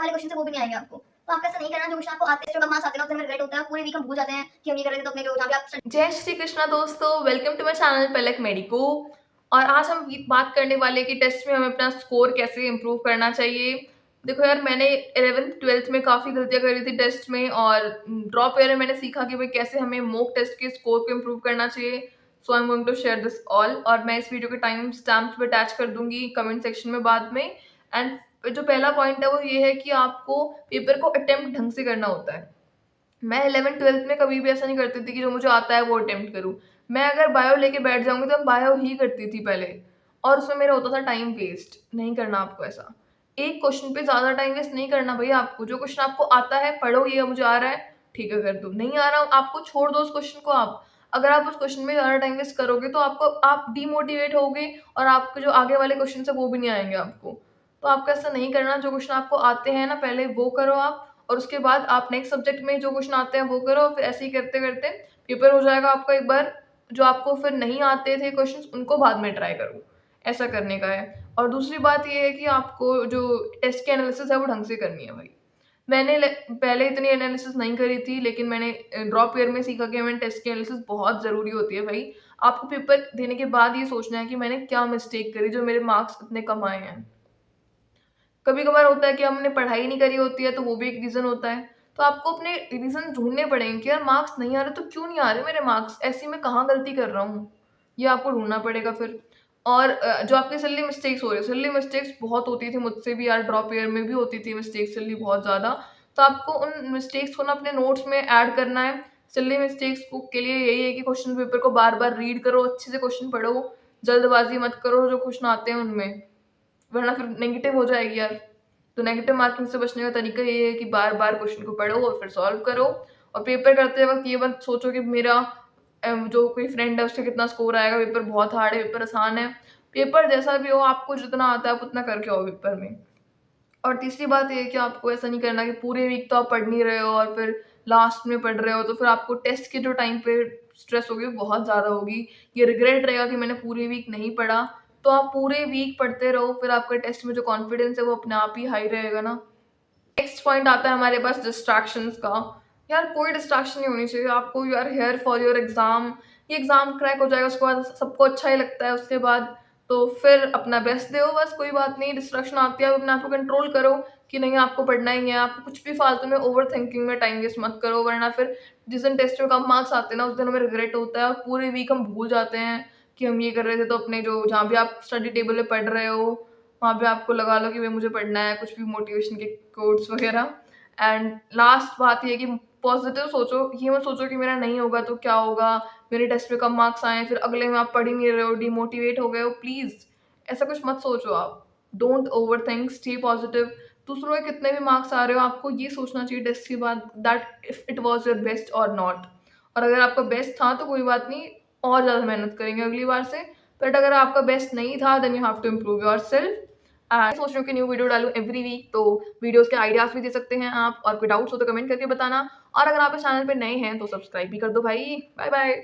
वाले क्वेश्चन है वो भी नहीं आएंगे आपको। तो आपको ऐसा नहीं करना, जो क्वेश्चन आपको आते हैं, जो मार्क्स आते हैं ना, उसमें रिग्रेट होता है, पूरे वीक हम भूल जाते हैं कि हम ये कर रहे थे, तो अपने जो जहाँ पे आप जय श्री कृष्णा दोस्तों, welcome to my channel Palak medico. और आज हम बात करने वाले हैं कि टेस्ट में हमें अपना स्कोर कैसे इम्प्रूव करना चाहिए। देखो यार, मैंने 11th-12th में काफ़ी गलतियां करी थी टेस्ट में, और ड्रॉप ईयर में मैंने सीखा कि भाई कैसे हमें मॉक टेस्ट के स्कोर को इम्प्रूव करना चाहिए। So I am going to share this all, और मैं इस वीडियो के टाइम स्टैम्प भी अटैच कर दूंगी कमेंट सेक्शन में बाद में। एंड जो पहला पॉइंट है वो ये है कि आपको पेपर को अटेम्प्ट ढंग से करना होता है। मैं 11th-12th में कभी भी ऐसा नहीं करती थी कि जो मुझे आता है वो अटेम्प्ट करूँ। मैं अगर बायो लेके बैठ जाऊँगी तो मैं बायो ही करती थी पहले, और उसमें मेरा होता था टाइम वेस्ट। नहीं करना आपको ऐसा। एक क्वेश्चन पे ज़्यादा टाइम वेस्ट नहीं करना भैया आपको। जो क्वेश्चन आपको आता है पढ़ो, ये मुझे आ रहा है, ठीक है कर दो। नहीं आ रहा आपको, छोड़ दो उस क्वेश्चन को आप। अगर आप उस क्वेश्चन में ज़्यादा टाइम वेस्ट करोगे तो आप डिमोटिवेट होगे, और आपके जो आगे वाले क्वेश्चन है वो भी नहीं आएँगे आपको। तो आपको ऐसा नहीं करना। जो क्वेश्चन आपको आते हैं ना, पहले वो करो आप, और उसके बाद आप नेक्स्ट सब्जेक्ट में जो क्वेश्चन आते हैं वो करो। फिर ऐसे ही करते-करते पेपर हो जाएगा आपका एक बार। जो आपको फिर नहीं आते थे क्वेश्चंस, उनको बाद में ट्राई करो, ऐसा करने का है। और दूसरी बात ये है कि आपको जो टेस्ट की एनालिसिस है वो ढंग से करनी है भाई। मैंने पहले इतनी एनालिसिस नहीं करी थी, लेकिन मैंने ड्रॉप ईयर में सीखा कि हमें टेस्ट की एनालिसिस बहुत ज़रूरी होती है भाई। आपको पेपर देने के बाद ये सोचना है कि मैंने क्या मिस्टेक करी जो मेरे मार्क्स इतने कम आए हैं। कभी-कभार होता है कि हमने पढ़ाई नहीं करी होती है, तो वो भी एक रीज़न होता है। तो आपको अपने रीज़न ढूँढने पड़ेंगे कि यार मार्क्स नहीं आ रहे तो क्यों नहीं आ रहे मेरे मार्क्स? ऐसी मैं कहाँ गलती कर रहा हूँ? ये आपको ढूँढना पड़ेगा फिर। और जो आपके सिली मिस्टेक्स हो रहे हैं, सिली मिस्टेक्स बहुत होती थी मुझसे भी यार, ड्रॉप ईयर में भी होती थी मिस्टेक्स सिली बहुत ज़्यादा। तो आपको उन मिस्टेक्स को ना अपने नोट्स में ऐड करना है। सिली मिस्टेक्स को के लिए यही है कि क्वेश्चन पेपर को बार-बार रीड करो, अच्छे से क्वेश्चन पढ़ो, जल्दबाज़ी मत करो जो क्वेश्चन आते हैं उनमें। वरना फिर नेगेटिव हो जाएगी यार। तो नेगेटिव मार्किंग से बचने का तरीका ये है कि बार-बार क्वेश्चन को पढ़ो और फिर सॉल्व करो। और पेपर करते वक़्त ये मत सोचो कि मेरा जो कोई फ्रेंड है उसका कितना स्कोर आएगा, पेपर बहुत हार्ड है, पेपर आसान है। पेपर जैसा भी हो, आपको जितना आता है आप उतना करके आओ पेपर में। और तीसरी बात ये है कि आपको ऐसा नहीं करना कि पूरे वीक तो आप पढ़ नहीं रहे हो और फिर लास्ट में पढ़ रहे हो, तो फिर आपको टेस्ट के जो टाइम पे स्ट्रेस होगी वो बहुत ज़्यादा होगी। ये रिग्रेट रहेगा कि मैंने पूरे वीक नहीं पढ़ा। तो आप पूरे वीक पढ़ते रहो, फिर आपके टेस्ट में जो कॉन्फिडेंस है वो अपने आप ही हाई रहेगा ना। नेक्स्ट पॉइंट आता है हमारे पास डिस्ट्रैक्शंस का। यार कोई डिस्ट्रैक्शन नहीं होनी चाहिए आपको। You are here for your exam. ये एग्ज़ाम क्रैक हो जाएगा, उसके बाद सबको अच्छा ही लगता है उसके बाद। तो फिर अपना बेस्ट दो बस, कोई बात नहीं। डिस्ट्रैक्शन आती है, आप अपने आप को कंट्रोल करो कि नहीं आपको पढ़ना ही है। आपको कुछ भी फालतू में ओवरथिंकिंग में टाइम वेस्ट मत करो, वरना फिर जिस दिन टेस्ट में कम मार्क्स आते हैं ना, उस दिन हमें रिग्रेट होता है और पूरे वीक हम भूल जाते हैं कि हम ये कर रहे थे। तो अपने जो जहाँ भी आप स्टडी टेबल पे पढ़ रहे हो, वहाँ पे आपको लगा लो कि भई मुझे पढ़ना है, कुछ भी मोटिवेशन के कोट्स वगैरह। एंड लास्ट बात ये है कि पॉज़िटिव सोचो, ये मत सोचो कि मेरा नहीं होगा तो क्या होगा, मेरे टेस्ट में कम मार्क्स आए, फिर अगले में आप पढ़ ही नहीं रहे हो, डिमोटिवेट हो गए हो, प्लीज़ ऐसा कुछ मत सोचो आप। Don't overthink, stay positive. दूसरों के कितने भी मार्क्स आ रहे हो, आपको ये सोचना चाहिए टेस्ट के बाद that if it was your best और नॉट। और अगर आपका बेस्ट था तो कोई बात नहीं, और ज़्यादा मेहनत करेंगे अगली बार से। बट अगर आपका बेस्ट नहीं था, then you have to improve yourself. सोच रही हूँ कि न्यू वीडियो डालूँ एवरी वीक, तो वीडियोज़ के आइडियाज़ भी दे सकते हैं आप, और कोई डाउट्स हो तो कमेंट करके बताना। और अगर आप इस चैनल पे नए हैं तो सब्सक्राइब भी कर दो भाई। Bye bye.